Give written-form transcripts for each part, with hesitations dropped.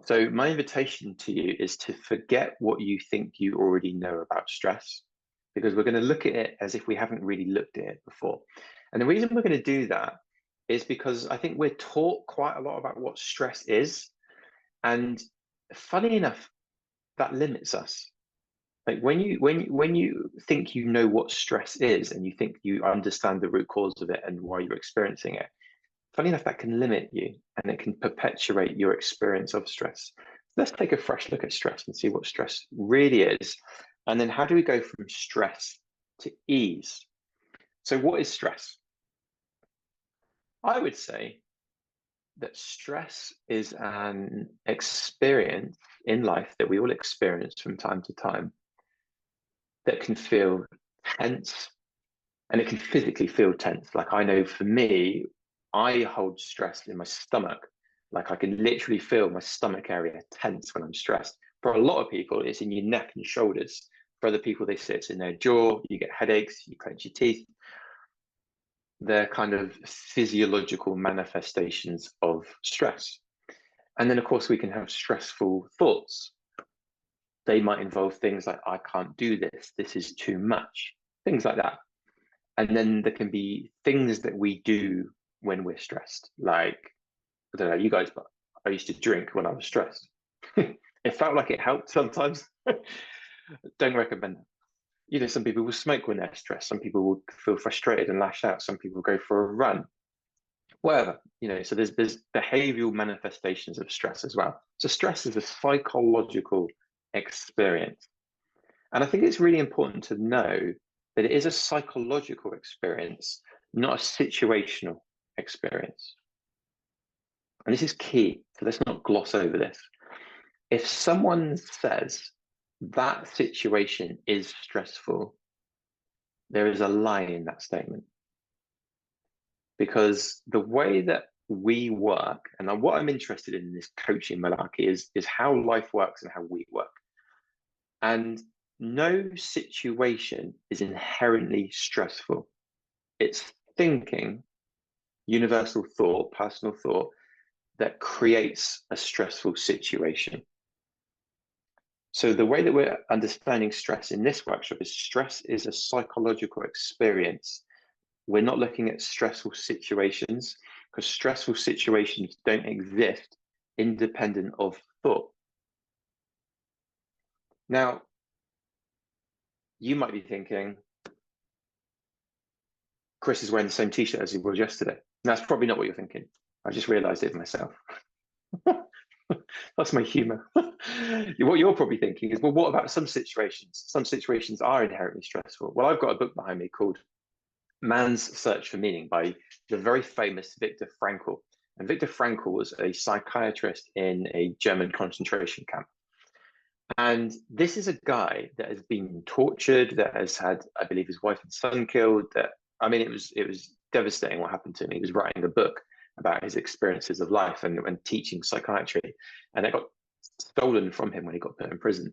So my invitation to you is to forget what you think you already know about stress, because we're going to look at it as if we haven't really looked at it before. And the reason we're going to do that is because I think we're taught quite a lot about what stress is. And funny enough, that limits us. Like when you think you know what stress is and you think you understand the root cause of it and why you're experiencing it, funny enough, that can limit you and it can perpetuate your experience of stress. Let's take a fresh look at stress and see what stress really is. And then how do we go from stress to ease? So what is stress? I would say that stress is an experience in life that we all experience from time to time that can feel tense, and it can physically feel tense. Like I know for me, I hold stress in my stomach. Like I can literally feel my stomach area tense when I'm stressed. For a lot of people, it's in your neck and shoulders. For other people, they say it's in their jaw, you get headaches, you clench your teeth. They're kind of physiological manifestations of stress. And then, of course, we can have stressful thoughts. They might involve things like, I can't do this, this is too much, things like that. And then there can be things that we do when we're stressed. Like, I don't know, you guys, but I used to drink when I was stressed. It felt like it helped sometimes. Don't recommend that. You know, some people will smoke when they're stressed. Some people will feel frustrated and lash out. Some people go for a run. Whatever, you know, so there's behavioral manifestations of stress as well. So stress is a psychological experience. And I think it's really important to know that it is a psychological experience, not a situational experience. And this is key, so let's not gloss over this. If someone says that situation is stressful, there is a lie in that statement. Because the way that we work, and what I'm interested in this coaching malarkey is how life works and how we work. And no situation is inherently stressful. It's thinking, universal thought, personal thought, that creates a stressful situation. So the way that we're understanding stress in this workshop is stress is a psychological experience. We're not looking at stressful situations because stressful situations don't exist independent of thought. Now, you might be thinking, Chris is wearing the same t-shirt as he was yesterday. That's probably not what you're thinking. I just realized it myself. That's my humor. What you're probably thinking is, well, what about some situations? Some situations are inherently stressful. Well, I've got a book behind me called Man's Search for Meaning by the very famous Viktor Frankl. And Viktor Frankl was a psychiatrist in a German concentration camp. And this is a guy that has been tortured, that has had, I believe, his wife and son killed. That, I mean, it was devastating what happened to him. He was writing a book about his experiences of life and teaching psychiatry, and it got stolen from him when he got put in prison.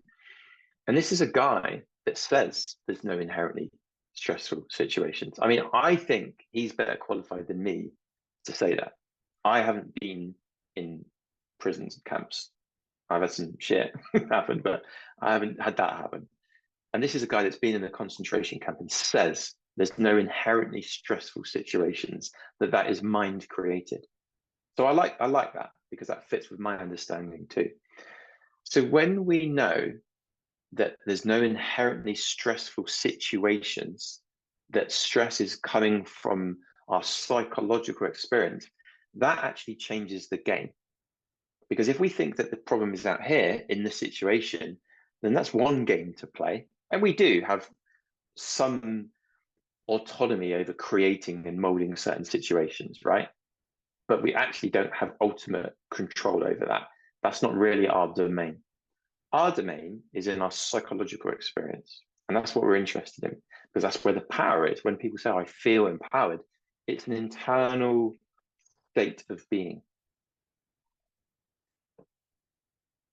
And this is a guy that says there's no inherently stressful situations. I mean, I think he's better qualified than me to say that. I haven't been in prisons and camps. I've had some shit happen, but I haven't had that happen. And this is a guy that's been in a concentration camp and says there's no inherently stressful situations, that is mind created. So I like that because that fits with my understanding too. So when we know that there's no inherently stressful situations, that stress is coming from our psychological experience, that actually changes the game. Because if we think that the problem is out here in the situation, then that's one game to play. And we do have some autonomy over creating and molding certain situations, right? But we actually don't have ultimate control over that. That's not really our domain. Our domain is in our psychological experience. And that's what we're interested in, because that's where the power is. When people say, I feel empowered, it's an internal state of being.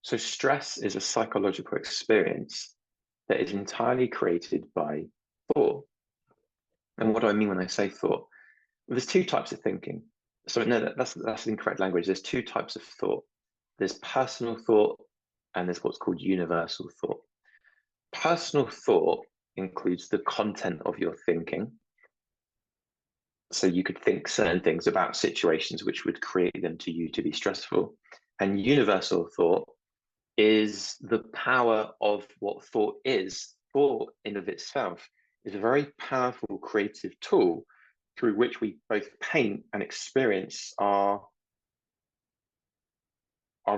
So stress is a psychological experience that is entirely created by thought. And what do I mean when I say thought? Well, there's two types of thinking. So no, that's incorrect language. There's two types of thought. there's personal thought and there's what's called universal thought. Personal thought includes the content of your thinking. So you could think certain things about situations which would create them to you to be stressful. And universal thought is the power of what thought is. Thought in of itself is a very powerful creative tool through which we both paint and experience our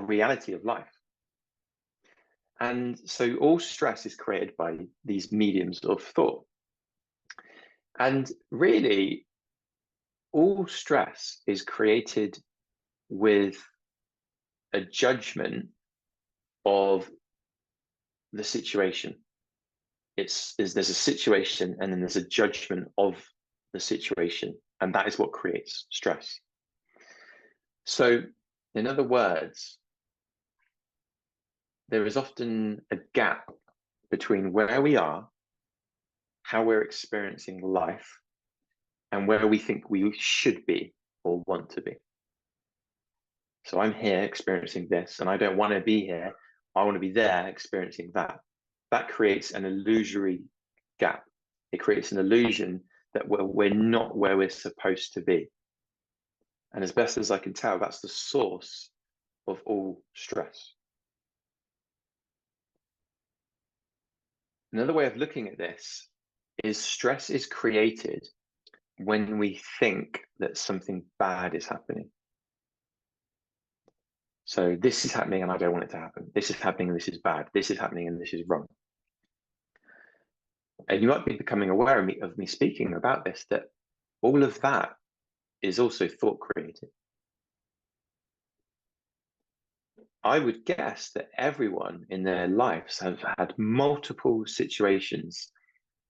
reality of life. And so all stress is created by these mediums of thought. And really, all stress is created with a judgment of the situation. There's a situation and then there's a judgment of the situation, and that is what creates stress. So, in other words, there is often a gap between where we are, how we're experiencing life, and where we think we should be or want to be. So I'm here experiencing this, and I don't want to be here. I want to be there experiencing that. That creates an illusory gap. It creates an illusion that we're not where we're supposed to be. And as best as I can tell, that's the source of all stress. Another way of looking at this is stress is created when we think that something bad is happening. So this is happening and I don't want it to happen. This is happening and this is bad. This is happening and this is wrong. And you might be becoming aware of me speaking about this, that all of that is also thought created. I would guess that everyone in their lives have had multiple situations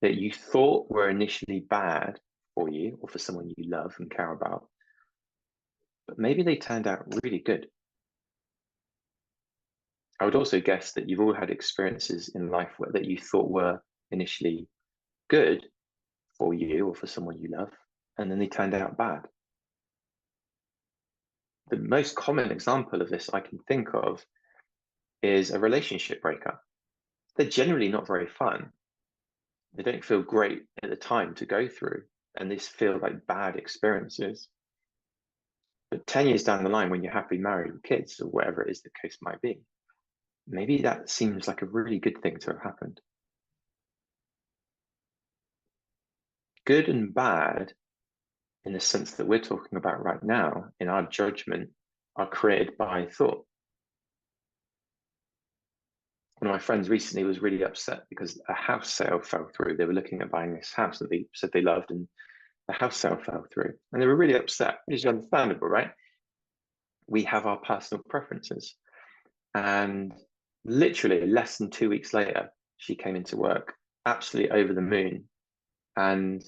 that you thought were initially bad for you or for someone you love and care about, but maybe they turned out really good. I would also guess that you've all had experiences in life that you thought were initially good for you or for someone you love, and then they turned out bad. The most common example of this I can think of is a relationship breakup. They're generally not very fun. They don't feel great at the time to go through, and these feel like bad experiences. But 10 years down the line, when you're happily married with kids or whatever it is the case might be, maybe that seems like a really good thing to have happened. Good and bad, in the sense that we're talking about right now, in our judgment, are created by thought. One of my friends recently was really upset because a house sale fell through. They were looking at buying this house that they said they loved, and the house sale fell through. And they were really upset, which is understandable, right? We have our personal preferences. And literally less than 2 weeks later, she came into work absolutely over the moon. And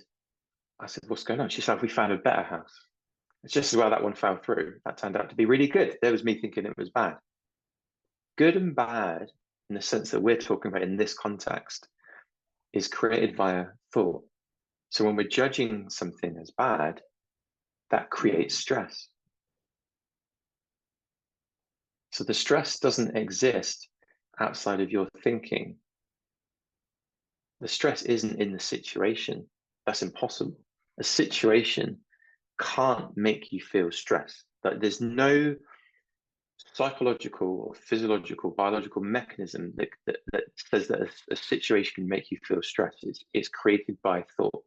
I said, what's going on? She said, we found a better house. It's just as well that one fell through. That turned out to be really good. There was me thinking it was bad. Good and bad, in the sense that we're talking about in this context, is created via thought. So when we're judging something as bad, that creates stress. So the stress doesn't exist outside of your thinking. The stress isn't in the situation. That's impossible. A situation can't make you feel stress. Like there's no psychological or physiological, biological mechanism that says that a situation can make you feel stress. It's created by thought.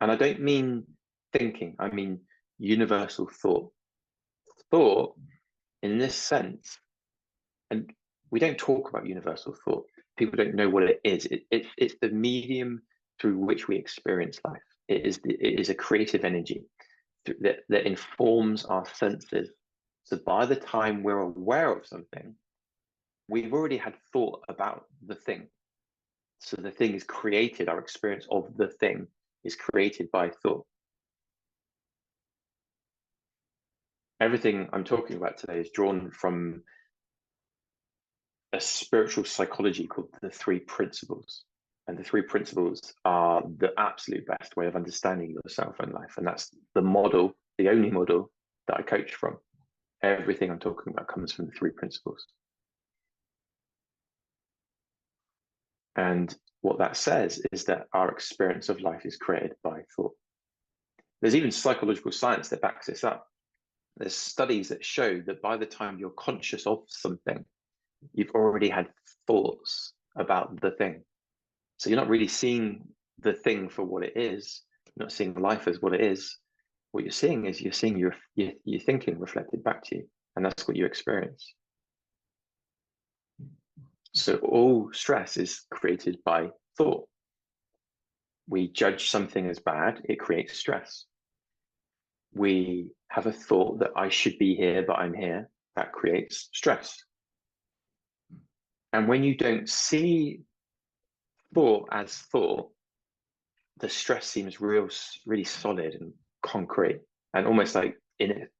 And I don't mean thinking, I mean universal thought. Thought, in this sense, and we don't talk about universal thought. People don't know what it is. It's the medium through which we experience life. It is a creative energy that informs our senses. So by the time we're aware of something, we've already had thought about the thing. So the thing is created, our experience of the thing is created by thought. Everything I'm talking about today is drawn from a spiritual psychology called the three principles. And the three principles are the absolute best way of understanding yourself and life. And that's the model, the only model that I coach from. Everything I'm talking about comes from the three principles. And what that says is that our experience of life is created by thought. There's even psychological science that backs this up. There's studies that show that by the time you're conscious of something, you've already had thoughts about the thing. So you're not really seeing the thing for what it is. You're not seeing life as what it is. What you're seeing is you're seeing your thinking reflected back to you, and that's what you experience. So all stress is created by thought. We judge something as bad, it creates stress. We have a thought that I should be here, but I'm here, that creates stress. And when you don't see thought as thought, the stress seems really solid and concrete and almost like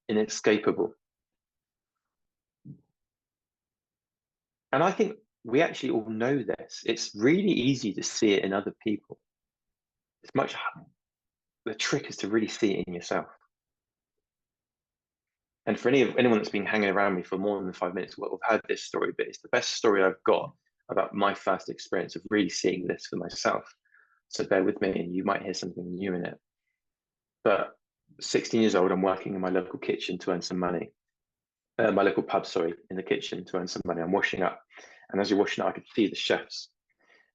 inescapable. And I think we actually all know this. It's really easy to see it in other people. It's much, the trick is to really see it in yourself. And for anyone that's been hanging around me for more than 5 minutes, well, I've heard this story, but it's the best story I've got about my first experience of really seeing this for myself. So bear with me and you might hear something new in it. But 16 years old, I'm working in my local kitchen to earn some money. My local pub, sorry, in the kitchen to earn some money. I'm washing up. And as you're washing up, I could see the chefs.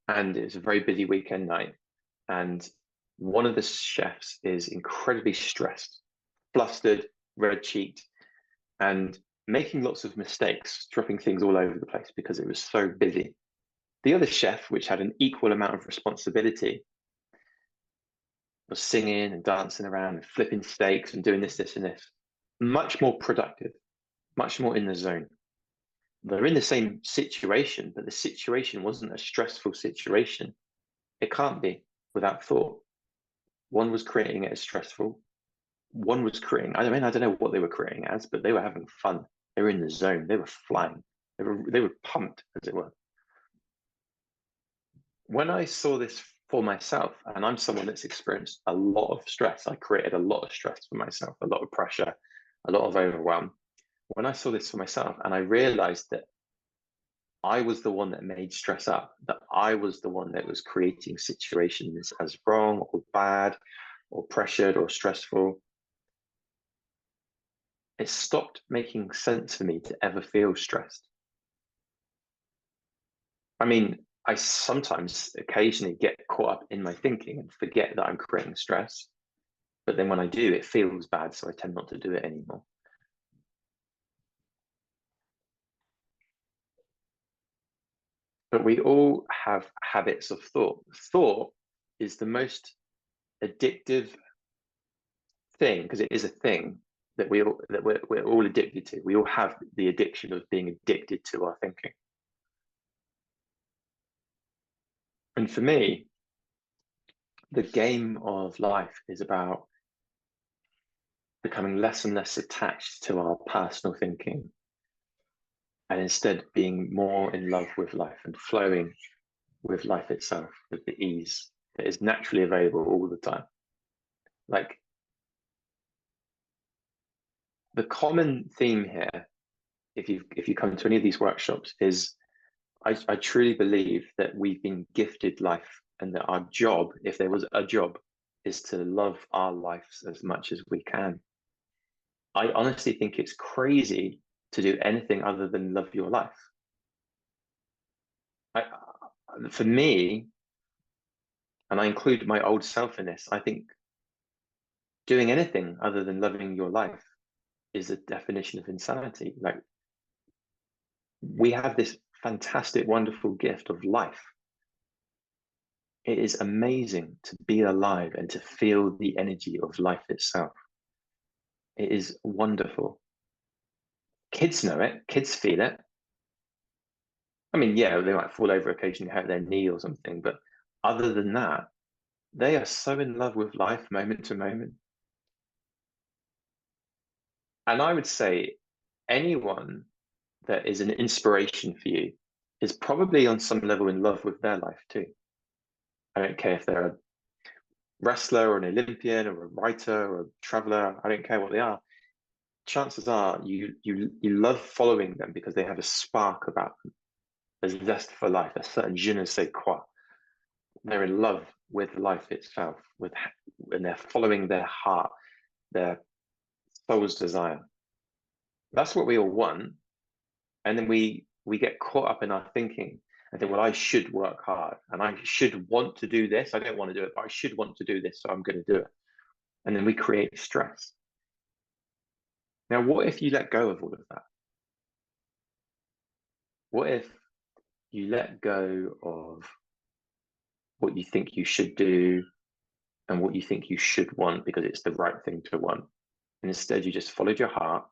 And it was a very busy weekend night. And one of the chefs is incredibly stressed, flustered, red-cheeked, and making lots of mistakes, dropping things all over the place because it was so busy. The other chef, which had an equal amount of responsibility, was singing and dancing around and flipping steaks and doing this, and this. Much more productive, much more in the zone. They're in the same situation, but the situation wasn't a stressful situation. It can't be without thought. One was creating it as stressful. One was creating, I don't know what they were creating as, but they were having fun. They were in the zone. They were flying. They were pumped, as it were. When I saw this for myself, and I'm someone that's experienced a lot of stress, I created a lot of stress for myself, a lot of pressure, a lot of overwhelm. When I saw this for myself, and I realized that I was the one that made stress up, that I was the one that was creating situations as wrong or bad or pressured or stressful, it stopped making sense for me to ever feel stressed. I mean, I sometimes occasionally get caught up in my thinking and forget that I'm creating stress. But then when I do, it feels bad, so I tend not to do it anymore. But we all have habits of thought. Thought is the most addictive thing, because it is a thing that we're all addicted to. We all have the addiction of being addicted to our thinking. And for me, the game of life is about becoming less and less attached to our personal thinking and instead being more in love with life and flowing with life itself, with the ease that is naturally available all the time. Like, the common theme here, if you come to any of these workshops, is I truly believe that we've been gifted life, and that our job, if there was a job, is to love our lives as much as we can. I honestly think it's crazy to do anything other than love your life. I, for me, and I include my old self in this, I think doing anything other than loving your life is a definition of insanity. Like, we have this fantastic, wonderful gift of life. It is amazing to be alive and to feel the energy of life itself. It is wonderful. Kids know it, kids feel it. I mean, yeah, they might fall over occasionally, hurt their knee or something, but other than that, they are so in love with life moment to moment. And I would say anyone that is an inspiration for you is probably on some level in love with their life too. I don't care if they're a wrestler or an Olympian or a writer or a traveler, I don't care what they are. chances are you love following them because they have a spark about them. There's zest for life, a certain je ne sais quoi. They're in love with life itself, and they're following their heart, their soul's desire. That's what we all want. And then we get caught up in our thinking and think, well, I should work hard and I should want to do this. I don't want to do it, but I should want to do this, so I'm going to do it. And then we create stress. Now, what if you let go of all of that? What if you let go of what you think you should do and what you think you should want because it's the right thing to want? And instead, you just followed your heart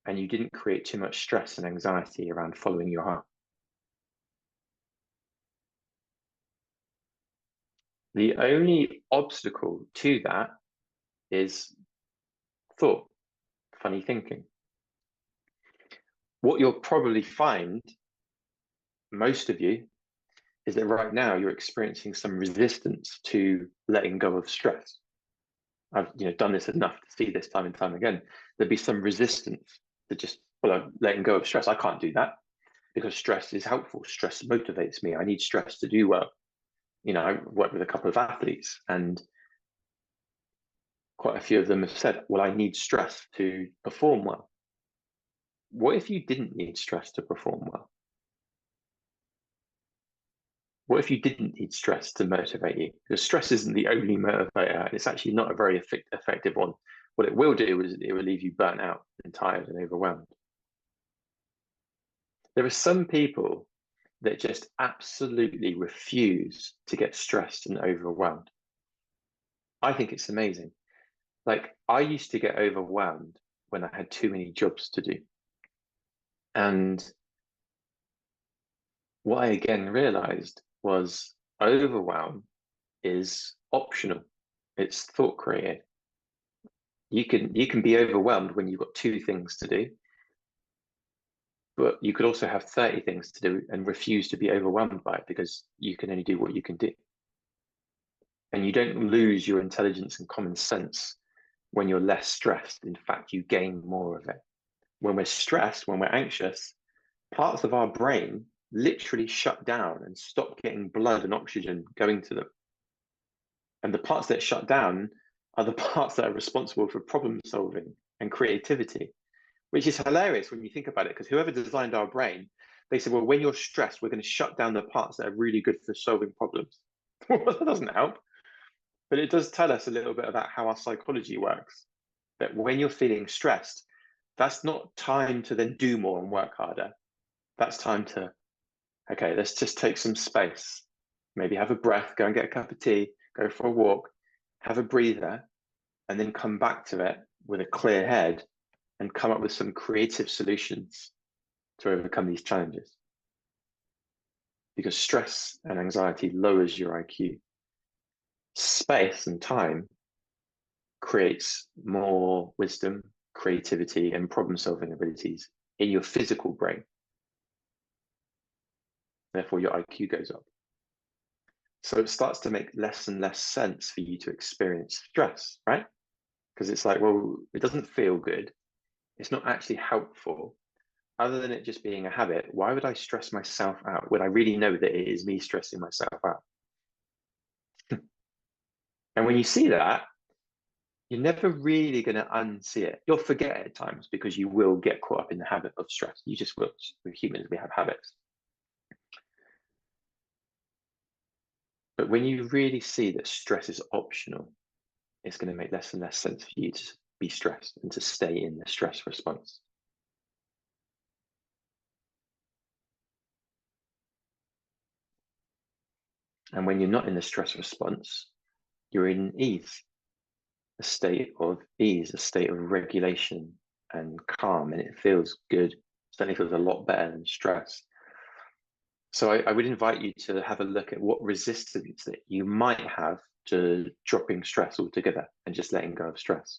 and you didn't create too much stress and anxiety around following your heart. The only obstacle to that is thought, funny thinking. What you'll probably find, most of you, is that right now you're experiencing some resistance to letting go of stress. I've done this enough to see this time and time again. There'd be some resistance to just, well, I'm letting go of stress. I can't do that because stress is helpful. Stress motivates me. I need stress to do well. I work with a couple of athletes, and quite a few of them have said, well, I need stress to perform well. What if you didn't need stress to perform well? What if you didn't need stress to motivate you? Because stress isn't the only motivator, and it's actually not a very effective one. What it will do is it will leave you burnt out and tired and overwhelmed. There are some people that just absolutely refuse to get stressed and overwhelmed. I think it's amazing. Like, I used to get overwhelmed when I had too many jobs to do. And what I again realized was overwhelm is optional. It's thought created. You can be overwhelmed when you've got 2 things to do, but you could also have 30 things to do and refuse to be overwhelmed by it because you can only do what you can do. And you don't lose your intelligence and common sense when you're less stressed. In fact, you gain more of it. When we're stressed, when we're anxious, parts of our brain literally shut down and stop getting blood and oxygen going to them. And the parts that shut down are the parts that are responsible for problem solving and creativity, which is hilarious when you think about it, because whoever designed our brain, they said, well, when you're stressed, we're going to shut down the parts that are really good for solving problems. Well, that doesn't help. But it does tell us a little bit about how our psychology works. That when you're feeling stressed, that's not time to then do more and work harder. That's time to, okay, let's just take some space. Maybe have a breath, go and get a cup of tea, go for a walk, have a breather, and then come back to it with a clear head and come up with some creative solutions to overcome these challenges. Because stress and anxiety lowers your IQ. Space and time creates more wisdom, creativity, and problem-solving abilities in your physical brain. Therefore, your IQ goes up. So it starts to make less and less sense for you to experience stress, right? Because it's like, well, it doesn't feel good. It's not actually helpful. Other than it just being a habit, why would I stress myself out when I really know that it is me stressing myself out? And when you see that, you're never really going to unsee it. You'll forget it at times because you will get caught up in the habit of stress. You just will. We're humans, we have habits. But when you really see that stress is optional, it's going to make less and less sense for you to be stressed and to stay in the stress response. And when you're not in the stress response, you're in ease, a state of ease, a state of regulation and calm, and it feels good. Certainly feels a lot better than stress. So I would invite you to have a look at what resistance that you might have to dropping stress altogether and just letting go of stress.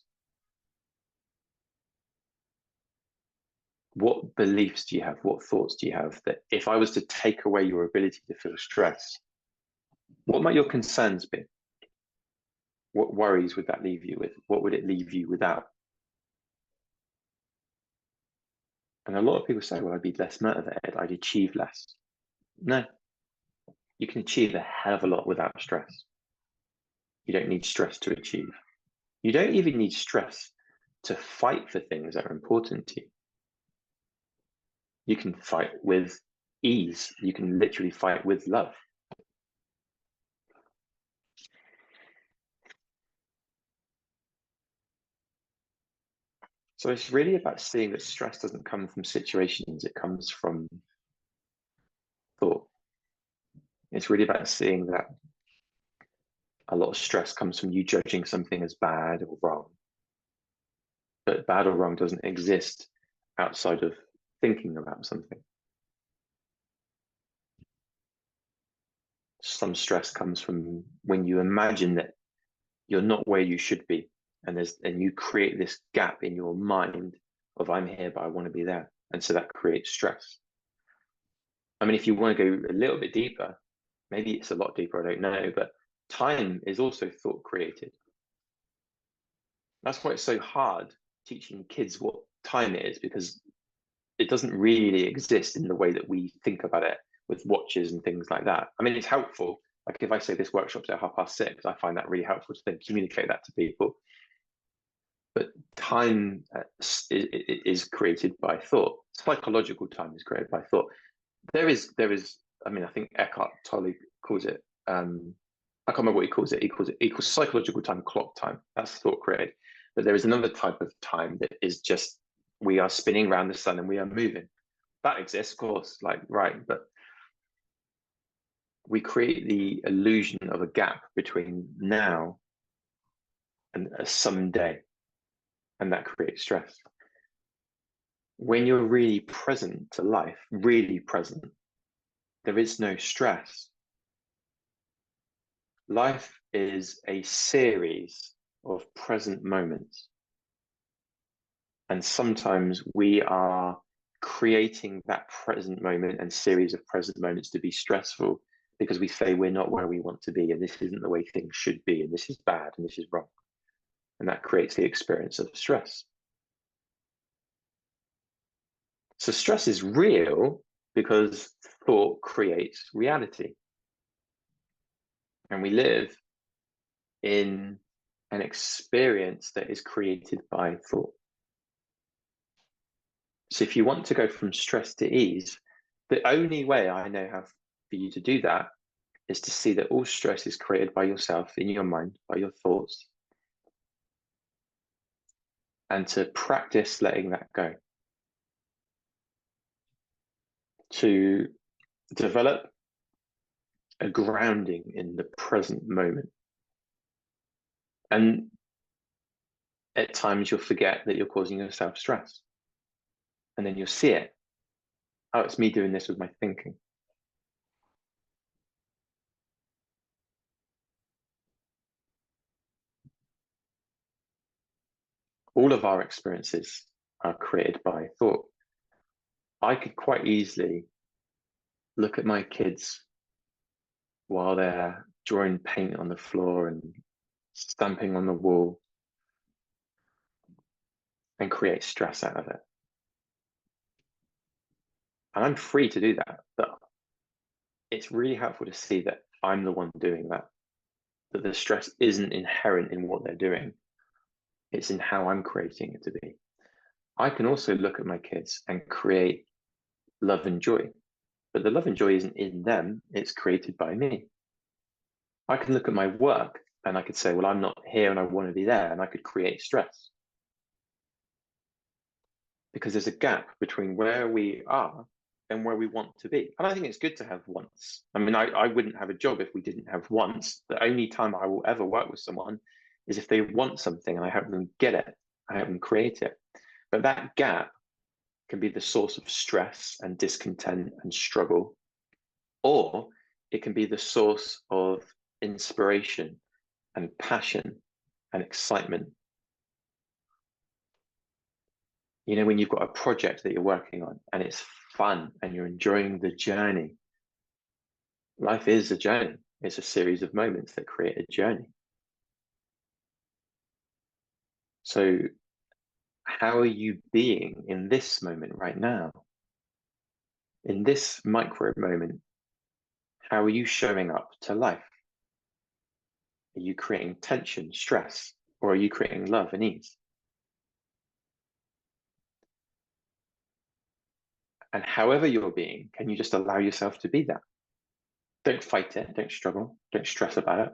What beliefs do you have? What thoughts do you have that if I was to take away your ability to feel stress, what might your concerns be? What worries would that leave you with? What would it leave you without? And a lot of people say, well, I'd be less motivated, I'd achieve less. No, you can achieve a hell of a lot without stress. You don't need stress to achieve. You don't even need stress to fight for things that are important to you. You can fight with ease. You can literally fight with love. So it's really about seeing that stress doesn't come from situations, it comes from thought. It's really about seeing that a lot of stress comes from you judging something as bad or wrong. But bad or wrong doesn't exist outside of thinking about something. Some stress comes from when you imagine that you're not where you should be, and you create this gap in your mind of I'm here but I want to be there, and so that creates stress. I mean, if you want to go a little bit deeper, maybe it's a lot deeper, I don't know, but time is also thought created. That's why it's so hard teaching kids what time is, because it doesn't really exist in the way that we think about it with watches and things like that. I mean, it's helpful. Like if I say this workshop's at 6:30, I find that really helpful to then communicate that to people. But time is created by thought. Psychological time is created by thought. There is. I mean, I think Eckhart Tolle calls it. I can't remember what he calls it. He calls psychological time, clock time. That's thought created. But there is another type of time that is just we are spinning around the sun and we are moving. That exists, of course. Like right, but we create the illusion of a gap between now and a someday, and that creates stress. When you're really present to life, really present, there is no stress. Life is a series of present moments. And sometimes we are creating that present moment and series of present moments to be stressful because we say we're not where we want to be, and this isn't the way things should be, and this is bad, and this is wrong. And that creates the experience of stress. So stress is real because thought creates reality. And we live in an experience that is created by thought. So if you want to go from stress to ease, the only way I know how for you to do that is to see that all stress is created by yourself in your mind, by your thoughts, and to practice letting that go. To develop a grounding in the present moment. And at times you'll forget that you're causing yourself stress. And then you'll see it. Oh, it's me doing this with my thinking. All of our experiences are created by thought. I could quite easily look at my kids while they're drawing paint on the floor and stamping on the wall and create stress out of it. And I'm free to do that, but it's really helpful to see that I'm the one doing that, that the stress isn't inherent in what they're doing. It's in how I'm creating it to be. I can also look at my kids and create love and joy, but the love and joy isn't in them, it's created by me. I can look at my work and I could say, well, I'm not here and I want to be there, and I could create stress. Because there's a gap between where we are and where we want to be. And I think it's good to have wants. I mean, I wouldn't have a job if we didn't have wants. The only time I will ever work with someone is if they want something and I help them get it, I help them create it. But that gap can be the source of stress and discontent and struggle, or it can be the source of inspiration and passion and excitement. You know, when you've got a project that you're working on and it's fun and you're enjoying the journey. Life is a journey. It's a series of moments that create a journey. So How are you being in this moment right now? In this micro moment, how are you showing up to life? Are you creating tension, stress, or are you creating love and ease? And however you're being, can you just allow yourself to be that? Don't fight it, don't struggle, don't stress about it.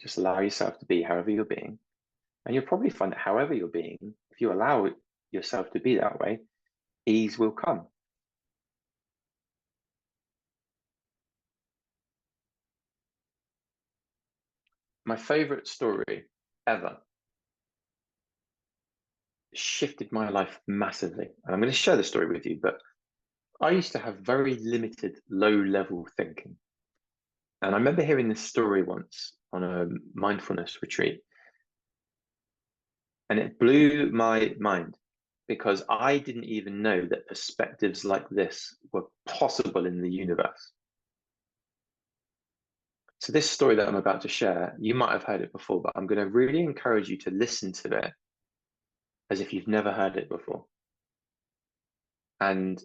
Just allow yourself to be however you're being. And you'll probably find that however you're being, if you allow yourself to be that way, ease will come. My favorite story ever shifted my life massively. And I'm going to share the story with you, but I used to have very limited low level thinking. And I remember hearing this story once on a mindfulness retreat, and it blew my mind because I didn't even know that perspectives like this were possible in the universe. So, this story that I'm about to share, you might have heard it before, but I'm going to really encourage you to listen to it as if you've never heard it before. And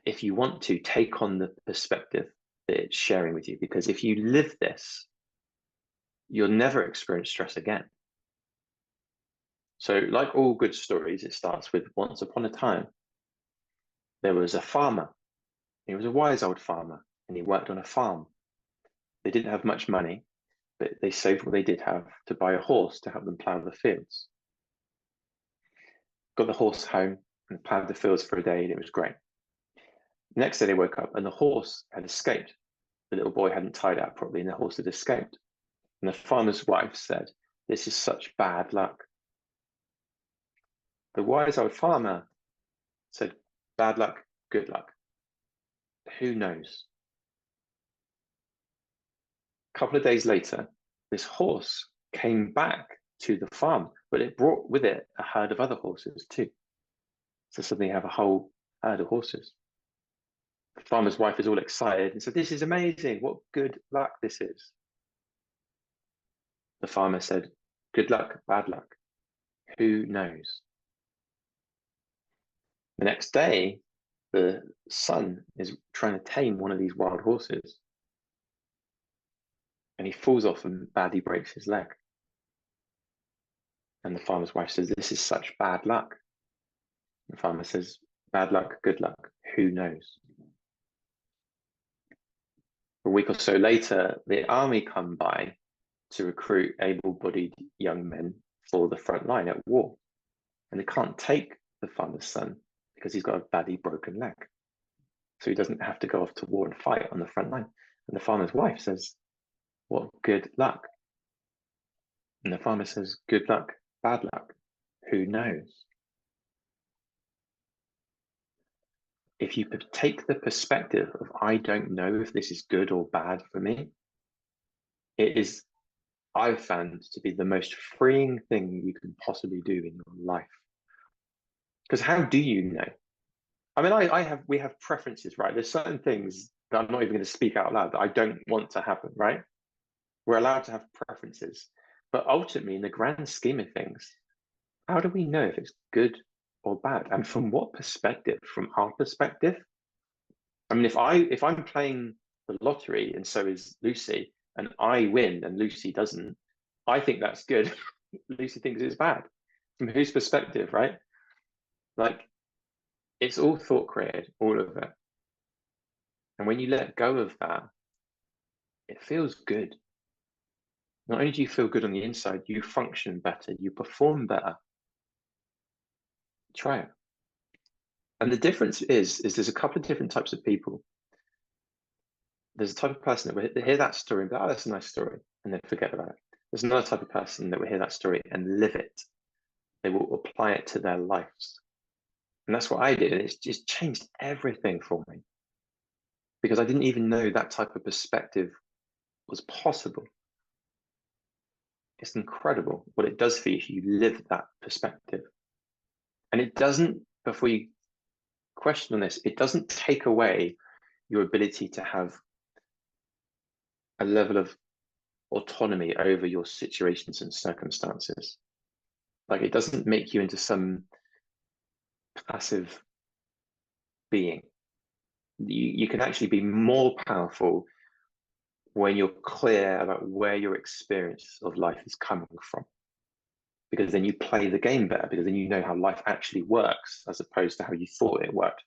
if you want to, take on the perspective that it's sharing with you, because if you live this, you'll never experience stress again. So, like all good stories, it starts with once upon a time, there was a farmer. He was a wise old farmer and he worked on a farm. They didn't have much money, but they saved what they did have to buy a horse to help them plough the fields. Got the horse home and ploughed the fields for a day, and it was great. The next day they woke up and the horse had escaped. The little boy hadn't tied it up properly and the horse had escaped. And the farmer's wife said, "This is such bad luck." The wise old farmer said, "Bad luck, good luck. Who knows?" A couple of days later, this horse came back to the farm, but it brought with it a herd of other horses too. So suddenly you have a whole herd of horses. The farmer's wife is all excited and said, "This is amazing. What good luck this is." The farmer said, "Good luck, bad luck. Who knows?" The next day, the son is trying to tame one of these wild horses and he falls off and badly breaks his leg. And the farmer's wife says, "This is such bad luck." The farmer says, "Bad luck, good luck. Who knows?" A week or so later, the army come by to recruit able-bodied young men for the front line at war. And they can't take the farmer's son because he's got a badly broken leg. So he doesn't have to go off to war and fight on the front line. And the farmer's wife says, "What good luck." And the farmer says, "Good luck, bad luck. Who knows?" If you take the perspective of, I don't know if this is good or bad for me, it is, I've found, to be the most freeing thing you can possibly do in your life. Because how do you know? I mean, we have preferences, right? There's certain things that I'm not even going to speak out loud that I don't want to happen, right? We're allowed to have preferences. But ultimately, in the grand scheme of things, how do we know if it's good or bad? And from what perspective? From our perspective? I mean, if I'm playing the lottery and so is Lucy, and I win and Lucy doesn't, I think that's good. Lucy thinks it's bad. From whose perspective, right? Like, it's all thought created, all of it. And when you let go of that, it feels good. Not only do you feel good on the inside, you function better, you perform better. Try it. And the difference is there's a couple of different types of people. There's a type of person that will hear that story and be, "Oh, that's a nice story," and then forget about it. There's another type of person that will hear that story and live it. They will apply it to their lives. And that's what I did. And it's just changed everything for me because I didn't even know that type of perspective was possible. It's incredible what it does for you if you live that perspective. And it doesn't, before you question on this, it doesn't take away your ability to have a level of autonomy over your situations and circumstances. Like, it doesn't make you into some passive being. You can actually be more powerful when you're clear about where your experience of life is coming from, because then you play the game better, because then you know how life actually works as opposed to how you thought it worked.